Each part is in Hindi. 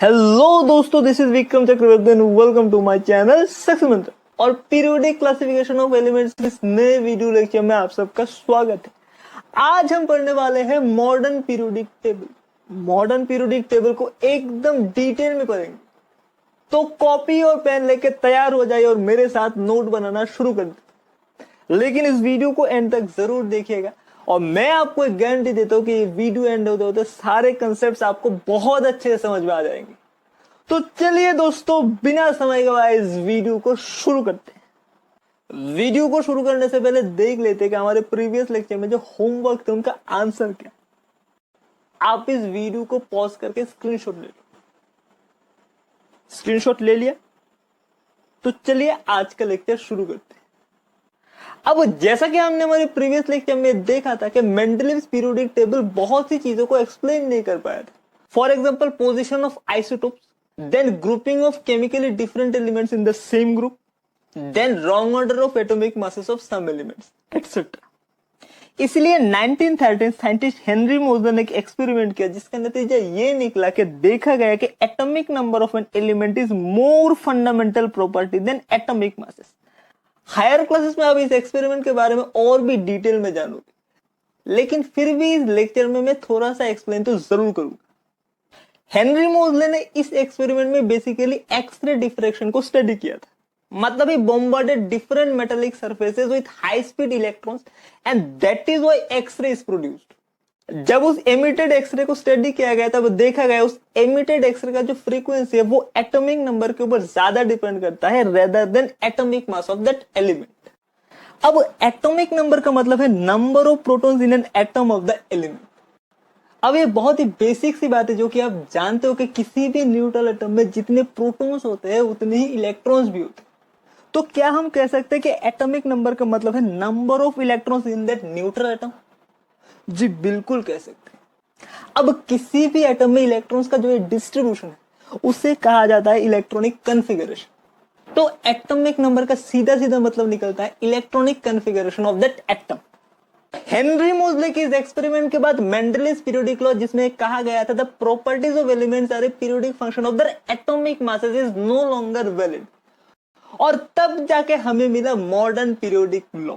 हेलो दोस्तों, this is Vikram Chakravarti and welcome to my channel success Mantra. और पीरियोडिक क्लासिफिकेशन ऑफ एलिमेंट्स के इस नए वीडियो लेक्चर में आप सबका स्वागत है। आज हम पढ़ने वाले हैं modern periodic table. Modern periodic table को एकदम डिटेल में पढ़ेंगे, तो कॉपी और पेन लेके तैयार हो जाइए और मेरे साथ नोट बनाना शुरू कर दे। लेकिन इस वीडियो को एंड तक जरूर देखिएगा और मैं आपको एक गारंटी देता हूं कि ये वीडियो एंड होते होते सारे कंसेप्ट्स आपको बहुत अच्छे से समझ में आ जाएंगे। तो चलिए दोस्तों, बिना समय गवाए इस वीडियो को शुरू करते हैं। वीडियो को शुरू करने से पहले देख लेते हैं कि हमारे प्रीवियस लेक्चर में जो होमवर्क थे उनका आंसर क्या। आप इस वीडियो को पॉज करके स्क्रीनशॉट ले लो। स्क्रीनशॉट ले लिया? तो चलिए आज का लेक्चर शुरू करते हैं। अब जैसा कि हमने हमारे प्रीवियस लेक्चर में देखा था कि मेंडलीव्स पीरियोडिक टेबल बहुत सी चीजों को एक्सप्लेन नहीं कर पाया था। For example, position of isotopes, then grouping of chemically different elements in the same group, then wrong order of atomic masses of some elements, etc. इसलिए 1913 साइंटिस्ट हेनरी मोजर ने एक एक्सपेरिमेंट किया जिसका नतीजा ये निकला कि देखा गया कि atomic number of an element is more fundamental property than atomic masses. Higher classes में आप इस एक्सपेरिमेंट के बारे में और भी डिटेल में जानोगे, लेकिन फिर भी इस लेक्चर में मैं थोड़ा सा एक्सप्लेन तो जरूर करूंगा। हेनरी मोजले ने इस एक्सपेरिमेंट में बेसिकली एक्सरे डिफ्रैक्शन को स्टडी किया था। मतलब ही bombarded different metallic surfaces with high speed electrons and that is why X-ray is produced. जब उस एमिटेड एक्सरे को स्टडी किया गया तब देखा गया उस एमिटेड एक्सरे का जो फ्रीक्वेंसी है वो एटॉमिक नंबर के ऊपर ज्यादा डिपेंड करता है rather than atomic mass of that element. अब एटॉमिक नंबर का मतलब है number of protons in an atom of the element. अब ये बहुत ही बेसिक सी बात है जो कि आप जानते हो कि किसी भी न्यूट्रल एटम में जितने प्रोटॉन्स होते हैं उतने ही इलेक्ट्रॉन्स भी होते हैं। तो क्या हम कह सकते हैं कि एटॉमिक नंबर का मतलब है number of electrons in that neutral atom? जी बिल्कुल कह सकते हैं। अब किसी भी एटम में इलेक्ट्रॉन्स का जो डिस्ट्रीब्यूशन है उसे कहा जाता है इलेक्ट्रॉनिक कन्फिगरेशन। तो एटॉमिक नंबर का सीधा सीधा मतलब निकलता है electronic configuration of that atom. Henry मोजले के इस एक्सपेरिमेंट के बाद मेंडलीव्स पीरियोडिक लॉ जिसमें कहा गया था the properties of elements are a periodic function of their atomic masses is no longer valid, और तब जाके हमें मिला modern periodic law.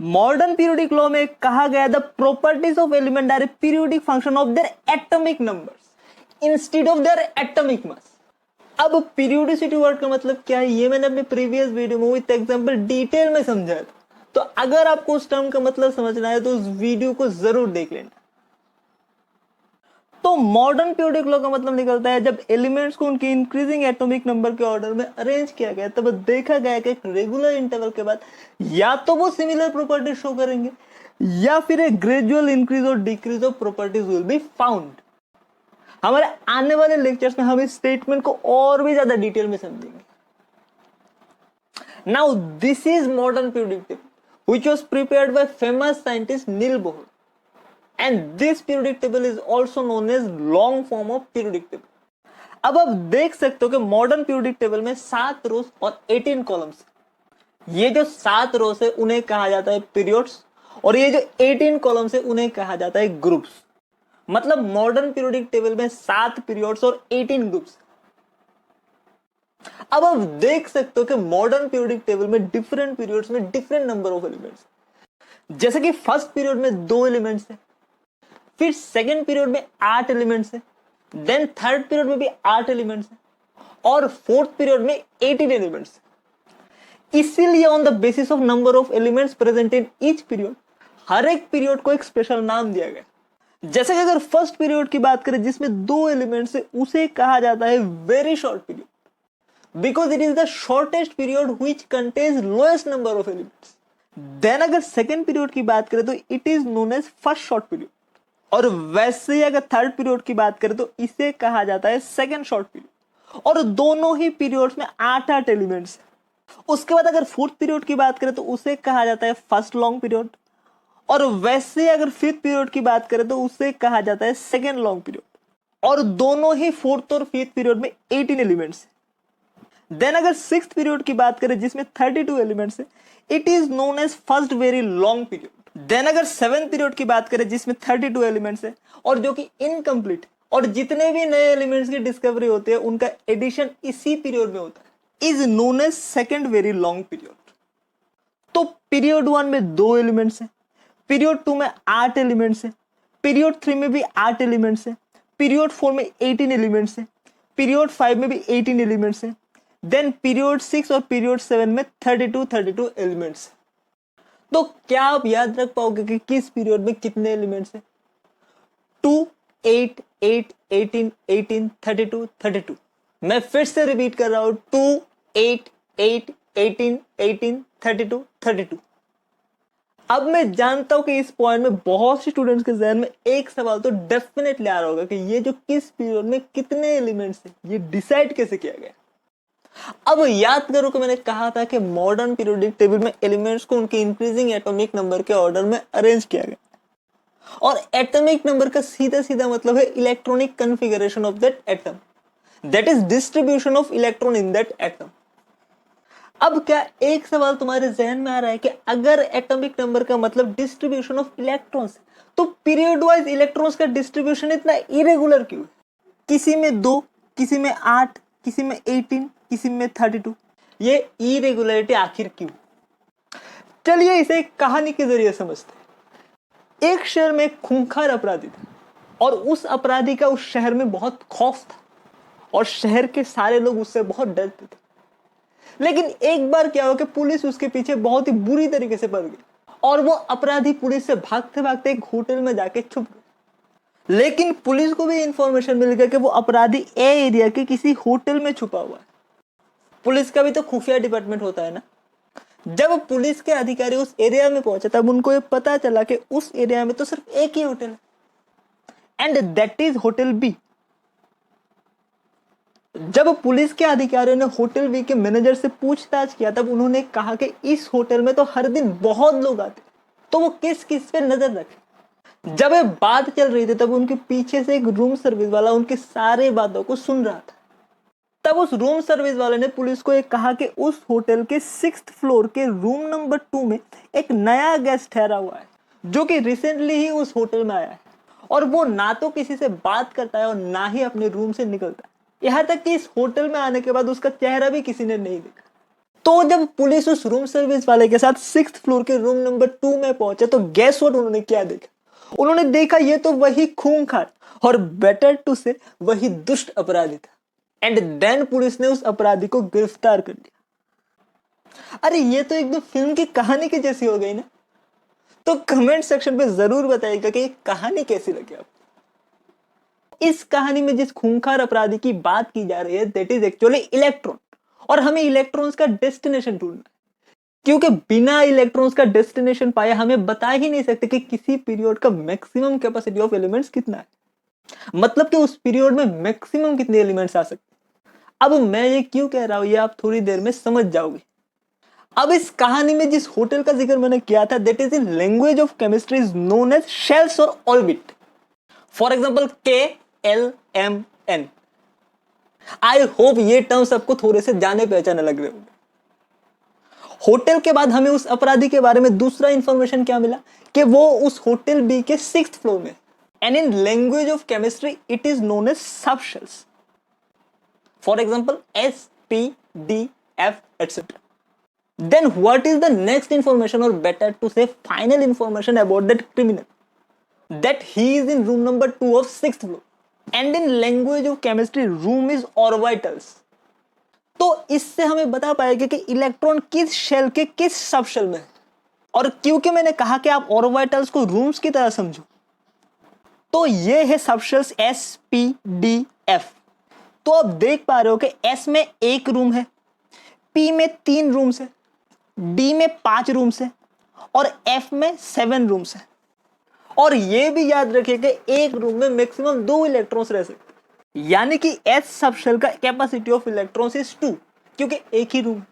Modern periodic law में कहा गया the properties of element are a periodic function of their atomic numbers instead of their atomic mass. अब पीरियोडिसिटी वर्ड का मतलब क्या है ये मैंने अपने प्रीवियस वीडियो में विद एग्जांपल डिटेल में समझाया था। तो अगर आपको उस टर्म का मतलब समझना है तो उस वीडियो को जरूर देख लेना। तो मॉडर्न पीरियोडिक लॉ का मतलब निकलता है जब एलिमेंट्स को उनके इंक्रीजिंग एटॉमिक नंबर के ऑर्डर में अरेंज किया गया तब देखा गया कि एक रेगुलर इंटरवल के बाद या तो वो सिमिलर प्रॉपर्टीज शो करेंगे या फिर एक ग्रेजुअल इंक्रीज और decrease of properties will be found. हमारे आने वाले लेक्चर्स में हम इस स्टेटमेंट को और भी ज्यादा डिटेल में समझेंगे। Now this is modern periodic table which was prepared by famous scientist Neil Bohr, and this periodic table is also known as long form of periodic table. अब आप देख सकते हो कि मॉडर्न पीरियोडिक टेबल में 7 रोज और 18 कॉलम्स। ये जो 7 रोज है उन्हें कहा जाता है पीरियड्स और ये जो 18 कॉलम्स है उन्हें कहा जाता है ग्रुप्स। मतलब मॉडर्न पीरियोडिक टेबल में 7 पीरियड्स और 18 ग्रुप्स। अब आप देख सकते हो कि मॉडर्न पीरियोडिक टेबल में डिफरेंट पीरियड्स में डिफरेंट नंबर ऑफ एलिमेंट्स। जैसे कि फर्स्ट पीरियड में 2 एलिमेंट्स है, फिर सेकंड पीरियड में 8 एलिमेंट्स है, देन थर्ड पीरियड में भी 8 एलिमेंट्स है और फोर्थ पीरियड में 18 एलिमेंट्स है। इसीलिए on the basis of number of elements present in each period हर एक पीरियड को एक स्पेशल नाम दिया गया। जैसे कि अगर फर्स्ट पीरियड की बात करें जिसमें 2 एलिमेंट्स है उसे कहा जाता है very short period because it is the shortest period which contains lowest number of elements. Then अगर second period की बात करें तो it is known as first short period, और वैसे ही अगर थर्ड पीरियड की बात करें तो इसे कहा जाता है सेकंड शॉर्ट पीरियड, और दोनों ही पीरियड्स में 8-8 एलिमेंट्स है। उसके बाद अगर फोर्थ पीरियड की बात करें तो उसे कहा जाता है फर्स्ट लॉन्ग पीरियड, और वैसे ही अगर फिफ्थ पीरियड की बात करें तो उसे कहा जाता है सेकेंड लॉन्ग पीरियड, और दोनों ही फोर्थ और फिफ्थ पीरियड में 18 एलिमेंट्स है। देन अगर सिक्स्थ पीरियड की बात करें जिसमें 32 एलिमेंट्स है, it is known as first very long period. Then अगर सेवेंथ पीरियड की बात करें जिसमें 32 एलिमेंट्स है और जो कि इनकम्प्लीट, और जितने भी नए एलिमेंट्स की डिस्कवरी होती है उनका एडिशन इसी पीरियड में होता है, is known as second very long period. तो पीरियड 1 में 2 एलिमेंट्स हैं, पीरियड 2 में 8 एलिमेंट्स हैं, पीरियड 3 में भी 8 एलिमेंट्स हैं, पीरियड 4 में 18 एलिमेंट्स हैं, पीरियड 5 में भी 18 एलिमेंट्स हैं, देन पीरियड 6 और पीरियड 7 में 32 एलिमेंट्स हैं। तो क्या आप याद रख पाओगे कि किस पीरियड में कितने एलिमेंट्स हैं? 2, 8, 8, 18, 18, 32, 32। मैं फिर से रिपीट कर रहा हूं, 2, 8, 8, 18, 18, 32, 32। अब मैं जानता हूं कि इस पॉइंट में बहुत से स्टूडेंट्स के जहन में एक सवाल तो डेफिनेटली आ रहा होगा कि ये जो किस पीरियड में कितने एलिमेंट्स हैं, ये डिसाइड कैसे किया गया? अब याद करो कि मैंने कहा था कि मॉडर्न पीरियोडिक टेबल में एलिमेंट्स को उनके इंक्रीजिंग एटॉमिक नंबर के ऑर्डर में अरेंज किया गया, और एटॉमिक नंबर का सीधा सीधा मतलब है electronic configuration of that atom, that is distribution of electron in that atom. अब क्या एक सवाल तुम्हारे जहन में आ रहा है कि अगर एटॉमिक नंबर का मतलब डिस्ट्रीब्यूशन ऑफ इलेक्ट्रॉन्स, तो पीरियड वाइज इलेक्ट्रॉन्स का डिस्ट्रीब्यूशन इतना इरेगुलर क्यों है? किसी में 2, किसी में 8, किसी में 18, किसी में 32। ये इरेगुलरिटी आखिर क्यों? चलिए इसे एक कहानी के जरिए समझते हैं। एक शहर में एक खूंखार अपराधी था, और उस अपराधी का उस शहर में बहुत खौफ था, और शहर के सारे लोग उससे बहुत डरते थे। लेकिन एक बार क्या हुआ कि पुलिस उसके पीछे बहुत ही बुरी तरीके से पड़ गई, और वो अपराधी पुलिस से भागते भागते एक होटल में जाके छुप गए। लेकिन पुलिस को भी इंफॉर्मेशन मिल गया कि वो अपराधी ए एरिया के किसी होटल में छुपा हुआ है। पुलिस का भी तो खुफिया डिपार्टमेंट होता है ना। जब पुलिस के अधिकारी उस एरिया में पहुंचे तब उनको ये पता चला कि उस एरिया में तो सिर्फ एक ही होटल है, and that is hotel B. जब पुलिस के अधिकारियों ने होटल बी के मैनेजर से पूछताछ किया तब उन्होंने कहा कि इस होटल में तो हर दिन बहुत लोग आते, तो वो किस किस पे नजर रखे। जब ये बात चल रही थी तब उनके पीछे से एक रूम सर्विस वाला उनके सारे बातों को सुन रहा था। तब उस रूम सर्विस वाले ने पुलिस को एक कहा कि उस होटल के 6th फ्लोर के रूम नंबर 2 में एक नया गेस्ट ठहरा हुआ है, जो कि रिसेंटली ही उस होटल में आया है, और वो ना तो किसी से बात करता है और ना ही अपने रूम से निकलता है। यहाँ तक कि इस होटल में आने के बाद उसका चेहरा भी किसी ने नहीं देखा। तो जब पुलिस उस रूम सर्विस वाले के साथ 6th फ्लोर के रूम नंबर 2 में पहुंचे तो गैस व्हाट उन्होंने क्या देखा? उन्होंने देखा ये तो वही खूंखार और बेटर टू से वही दुष्ट अपराधी था। एंड देन पुलिस ने उस अपराधी को गिरफ्तार कर लिया। अरे ये तो एकदम फिल्म की कहानी की जैसी हो गई ना। तो कमेंट सेक्शन पे जरूर बताइएगा कि कहानी कैसी लगी आपको। इस कहानी में जिस खूंखार अपराधी की बात की जा रही है दैट इज एक्चुअली इलेक्ट्रॉन, और हमें इलेक्ट्रॉन्स का डेस्टिनेशन ढूंढना है, क्योंकि बिना इलेक्ट्रॉन्स का डेस्टिनेशन पाए हमें बता ही नहीं सकते कि किसी पीरियड का मैक्सिमम कैपेसिटी ऑफ एलिमेंट्स कितना है, मतलब कि उस पीरियड में मैक्सिमम कितने एलिमेंट्स आ सकते। अब मैं ये क्यों कह रहा हूं ये आप थोड़ी देर में समझ जाओगे। अब इस कहानी में जिस होटल का जिक्र मैंने किया था that is in language of chemistry is known as shells और orbit. For example KLMN। I hope ये टर्म सबको थोड़े से जाने पहचाने लग रहे होंगे। होटल के बाद हमें उस अपराधी के बारे में दूसरा इंफॉर्मेशन क्या मिला कि वो उस होटल बी के 6th फ्लोर में, and in language of chemistry it is known as subshells. For example SPDF etc. Then what is the next information, or better to say final information about that criminal? That he is in room number 2 of 6th floor, and in language of chemistry room is orbitals. तो इससे हमें बता पाएगा कि इलेक्ट्रॉन किस शेल के किस सब शेल में है। और क्योंकि मैंने कहा कि आप ऑर्बिटल्स को रूम्स की तरह समझो, तो ये है सब शेल्स SPDF। तो आप देख पा रहे हो कि S में 1 रूम है, P में 3 रूम्स है, D में 5 रूम्स है, और F में 7 रूम्स है। और यह भी याद रखिए कि एक रूम में मैक्सिमम 2 इलेक्ट्रॉन्स रह सकते हैं, यानी कि S सबशेल का कैपेसिटी ऑफ इलेक्ट्रॉन्स इज 2 क्योंकि एक ही रूम।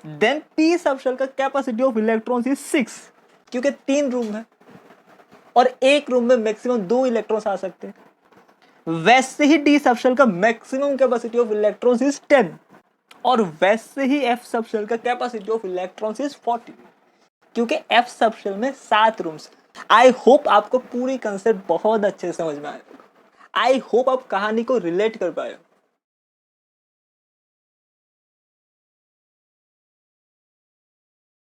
देन P सबशेल का कैपेसिटी ऑफ इलेक्ट्रॉन्स इज 6 क्योंकि 3 रूम है, और एक रूम में मैक्सिमम 2 इलेक्ट्रॉन्स आ सकते हैं। वैसे ही D सबशेल का maximum capacity of electrons is 10, और वैसे ही F सबशेल का कैपेसिटी ऑफ इलेक्ट्रॉन्स इज 40 क्योंकि F सबशेल में 7 रूम्स। आई होप आपको पूरी कंसेप्ट बहुत अच्छे से समझ में आएगा। आई होप आप कहानी को रिलेट कर पाए हो।